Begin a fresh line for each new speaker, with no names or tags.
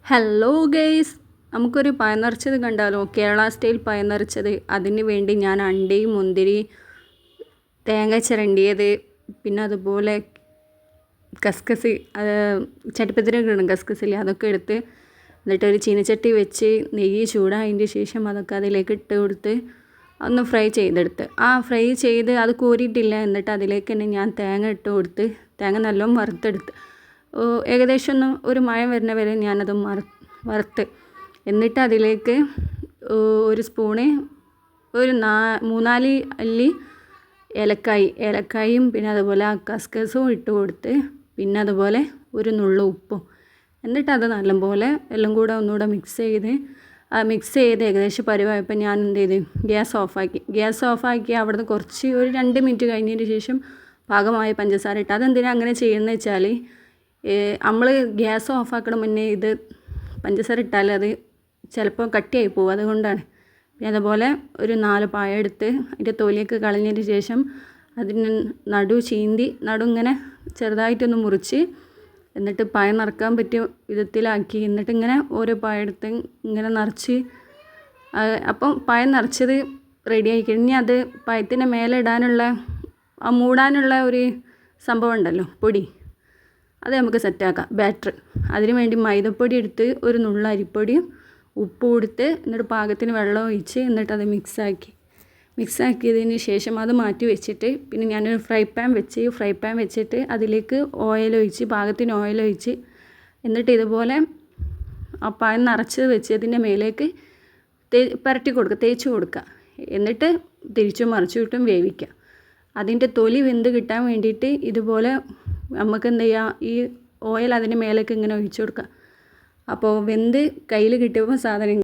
Hello guys, നമുക്കൊരു പഴം നിറച്ചത് കണ്ടാലോ? കേരള സ്റ്റൈൽ പഴം നിറച്ചത്. അതിന് വേണ്ടി ഞാൻ അണ്ടി, മുന്തിരി, തേങ്ങ ചിരണ്ടിയത്, പിന്നെ അതുപോലെ കസ്കസ്, ചട്ടിപ്പത്തിരിയൊക്കെ ഇടും കസ്കസില്ലേ, അതൊക്കെ എടുത്ത് എന്നിട്ട് ഒരു ചീനച്ചട്ടി വെച്ച് നെയ്യ് ചൂടായതിൻ്റെ ശേഷം അതൊക്കെ അതിലേക്ക് ഇട്ട് കൊടുത്ത് ഒന്ന് ഫ്രൈ ചെയ്തെടുത്ത്. ഫ്രൈ ചെയ്ത് അത് കോരിയിട്ടില്ല. എന്നിട്ട് അതിലേക്ക് തന്നെ ഞാൻ തേങ്ങ ഇട്ട് കൊടുത്ത് തേങ്ങ നല്ലോണം വറുത്തെടുത്ത് ഏകദേശം ഒരു മയം വരുന്ന വരെ ഞാനത് വറുത്ത്. എന്നിട്ട് അതിലേക്ക് ഒരു സ്പൂണ് ഒരു 3-4 അല്ലി ഏലക്കായും പിന്നെ അതുപോലെ കസ്കസും ഇട്ട് കൊടുത്ത്, പിന്നെ അതുപോലെ ഒരു നുള്ളു ഉപ്പും. എന്നിട്ട് അത് നല്ലപോലെ എല്ലാം കൂടെ ഒന്നുകൂടെ മിക്സ് ചെയ്ത് ഏകദേശം പരിവായപ്പോൾ ഞാൻ എന്ത് ചെയ്ത് ഗ്യാസ് ഓഫാക്കി അവിടുന്ന് കുറച്ച് ഒരു 2 മിനിറ്റ് കഴിഞ്ഞതിന് ശേഷം പാകമായ പഞ്ചസാര ഇട്ട്. അതെന്തിനാണ് അങ്ങനെ ചെയ്യുന്നത് വെച്ചാൽ, നമ്മൾ ഗ്യാസ് ഓഫാക്കണം മുന്നേ ഇത് പഞ്ചസാര ഇട്ടാൽ അത് ചിലപ്പോൾ കട്ടിയായി പോകും, അതുകൊണ്ടാണ്. പിന്നെ അതുപോലെ ഒരു 4 പഴം എടുത്ത് അതിൻ്റെ തൊലിയൊക്കെ കളഞ്ഞതിന് ശേഷം അതിന് നടു ഇങ്ങനെ ചെറുതായിട്ടൊന്ന് മുറിച്ച്, എന്നിട്ട് പഴം നിറക്കാൻ പറ്റിയ വിധത്തിലാക്കി. എന്നിട്ട് ഇങ്ങനെ ഓരോ പഴം എടുത്ത് ഇങ്ങനെ നിറച്ച്, അപ്പം പഴം നിറച്ചത് റെഡിയായി കഴിഞ്ഞ് അത് പഴത്തിൻ്റെ മേലെ ഇടാനുള്ള മൂടാനുള്ള ഒരു സംഭവം ഉണ്ടല്ലോ, പൊടി, അത് നമുക്ക് സെറ്റാക്കാം. ബാറ്റർ, അതിന് വേണ്ടി മൈദപ്പൊടി എടുത്ത് ഒരു നുള്ള അരിപ്പൊടിയും ഉപ്പ് കൊടുത്ത് എന്നിട്ട് പാകത്തിന് വെള്ളം ഒഴിച്ച് എന്നിട്ട് അത് മിക്സാക്കിയതിന് ശേഷം അത് മാറ്റി വെച്ചിട്ട്, പിന്നെ ഞാനൊരു ഫ്രൈ പാൻ വെച്ചിട്ട് അതിലേക്ക് പാകത്തിന് ഓയിൽ ഒഴിച്ച് എന്നിട്ട് ഇതുപോലെ ആ പഴം നിറച്ച് വെച്ചതിൻ്റെ മേലേക്ക് തേച്ച് കൊടുക്കുക. എന്നിട്ട് തിരിച്ചും മറിച്ചിട്ടും വേവിക്കുക. അതിൻ്റെ തൊലി വെന്ത് കിട്ടാൻ വേണ്ടിയിട്ട് ഇതുപോലെ നമുക്ക് എന്ത് ചെയ്യുക, ഈ ഓയിൽ അതിൻ്റെ മേലേക്ക് ഇങ്ങനെ ഒഴിച്ചു കൊടുക്കുക. അപ്പോൾ വെന്ത് കയ്യിൽ കിട്ടിയപ്പോൾ സാധനം